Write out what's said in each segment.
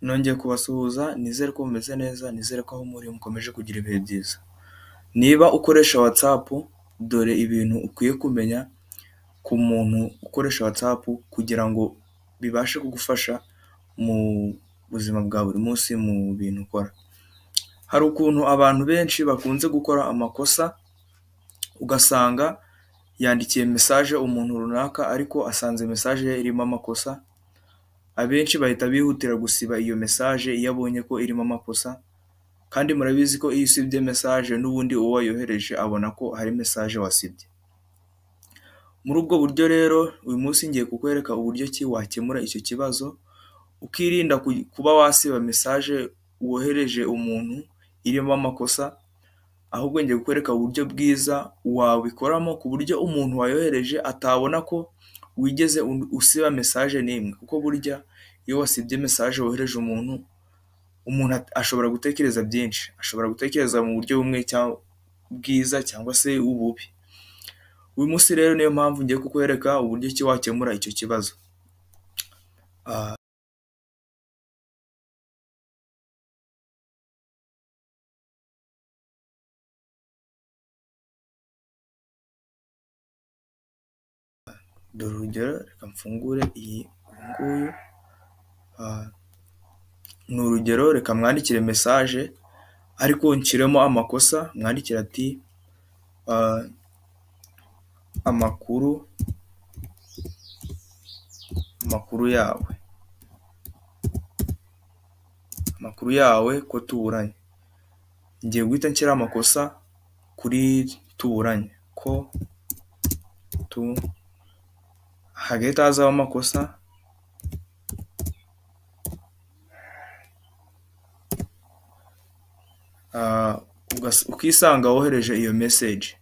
Nongeye kubasuhuza, nizere ko mumeze neza, nizere ko aho muri mukomeje kugira ibihe byiza. Niba ukoresha WhatsApp, dore ibintu ukwiye kumenya ku muntu ukoresha WhatsApp kugira ngo bibashe kugufasha mu buzima bwa buri munsi mu bintu ukora. Hari ukuntu abantu benshi bakunze gukora amakosa, ugasanga yandikiye message umuntu runaka ariko asanze message ye irimo amakosa. Abenshi bahita bihutira gusiba iyo message iyo abonye ko irimo amakosa, kandi murabizi ko iyo usibye message n'ubundi uwo wayohereje abona ko hari message wasibye. Muri ubwo buryo rero uyu munsi ngiye kukwereka uburyo ki wakemura icyo kibazo, ukirinda kuba wasiba message wohereje umuntu irimo amakosa, ahubwo ngiye kukwereka uburyo bwiza wabikoramo ku buryo umuntu wayohereje atabona ko wigeze usiba message n'imwe, kuko burya iyo wasibye message wohereje umuntu ashobora gutekereza byinshi, ashobora gutekereza mu buryo bumwe cyangwa bwiza cyangwa se ububi. Uyu munsi rero niyo mpamvu ngiye kukwereka uburyo ki wakemura icyo kibazo. Dore urugero, reka mfungure uyu nguyu. Ni urugero, reka mwandikire message ariko nshyiremo amakosa. Mwandikira ati amakuru yawe ko tuburanye. Ngiye guhita nshyira amakosa kuri tuburanye, ko hagahita hazaho amakosa. Ukisanga wohereje iyo message.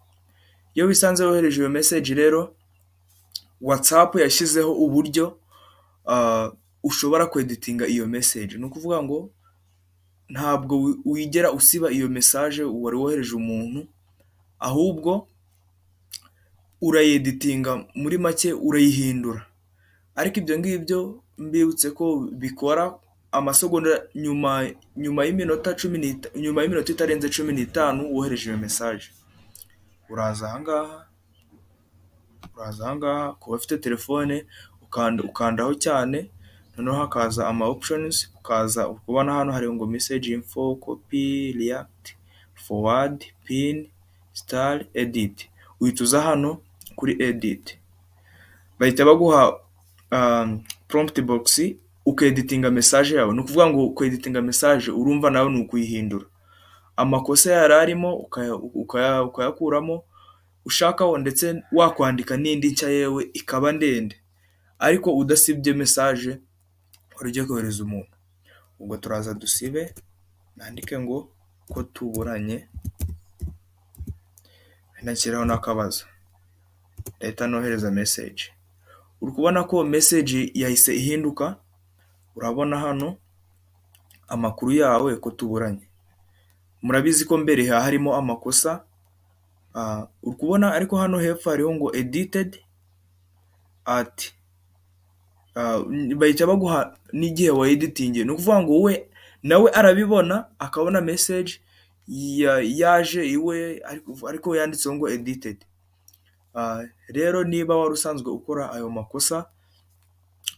Iyo wisanze wohereje iyo message rero, WhatsApp yashyizeho uburyo ushobora kweditinga iyo message. Ni ukuvuga ngo ntabwo wigera usiba iyo message wari wohereje umuntu, ahubwo urayeditinga, muri make urayihindura. Ariko ibyo ngibyo mbibutse ko bikora amasegonda nyuma y'iminota itarenze 15 wohereje iyo message. Uraza ahangaha kuba ufite telefone ukandaho cyane, noneho hakaza ama options, ukaza kubona hano hari ngo message info, copy, react, forward, pin, star, edit. Uhita hano kuri edit, bahita baguha prompt box ukeditinga message yawe. Ni ukuvuga ngo ukeditinga message urumva nawe ni ukuyihindura, amakosa yararimo ukayakuramo, ushakaho ndetse wakwandika n'indi nshya yewe ikaba ndende, ariko udasibye message wari ugiye kohereza umuntu. Ubwo turaza dusibe, nandike ngo ko tuburanye, nashyiraho n'akabazo, ndahita nohereza message. Uri kubona ko message yahise ihinduka. Urabona hano amakuru yawe ko tuburanye. Murabizi ko mbere harimo amakosa. Uri kubona ariko hano hepfo hariho ngo edited at, bahita baguha n'igihe wa editinge. Ni ukuvuga ngo we nawe arabibona, akabona message yaje iwe ariko yanditseho ngo edited. Rero niba wari usanzwe ukora ayo makosa,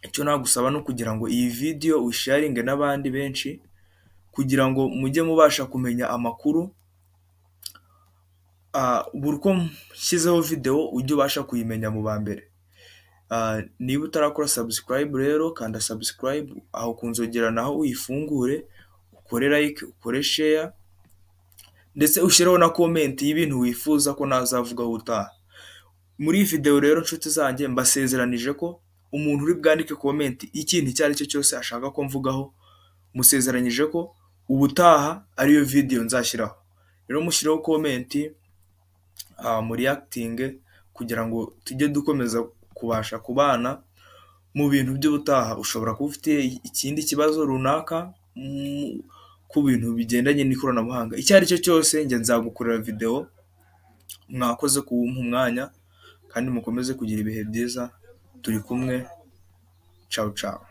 icyo nagusaba no kugira ngo iyi video usharinge n'abandi benshi, kugira ngo mujye mubasha kumenya amakuru. Buri uko nshyizeho video ujye ubasha kuyimenya mu ba mbere. Niba utarakora subscribe rero kanda subscribe, aho kunzogera naho uyifungure, ukore like, ukore share, ndetse ushyireho na comment y'ibintu wifuza ko nazavugaho utaha. Muri iyi video rero nshuti zanjye, mbasezeranije ko umuntu uri bwandike comment ikintu icyo ari cyo cyose ashaka ko mvugaho, musezeranyije ko ubutaha ariyo video nzashyiraho. Rero mushireho comment, muri acting, kugira ngo tujye dukomeza kubasha kubana mu bintu by'ubutaha. Ushobora kuba ufite ikindi kibazo runaka ku bintu bigendanye n'ikoranabuhanga, icyo ari cyo cyose njye nzagukorera video. Mwakoze kumpa umwanya, kandi mukomeze kugira ibihe byiza. Turi kumwe. Ciao ciao.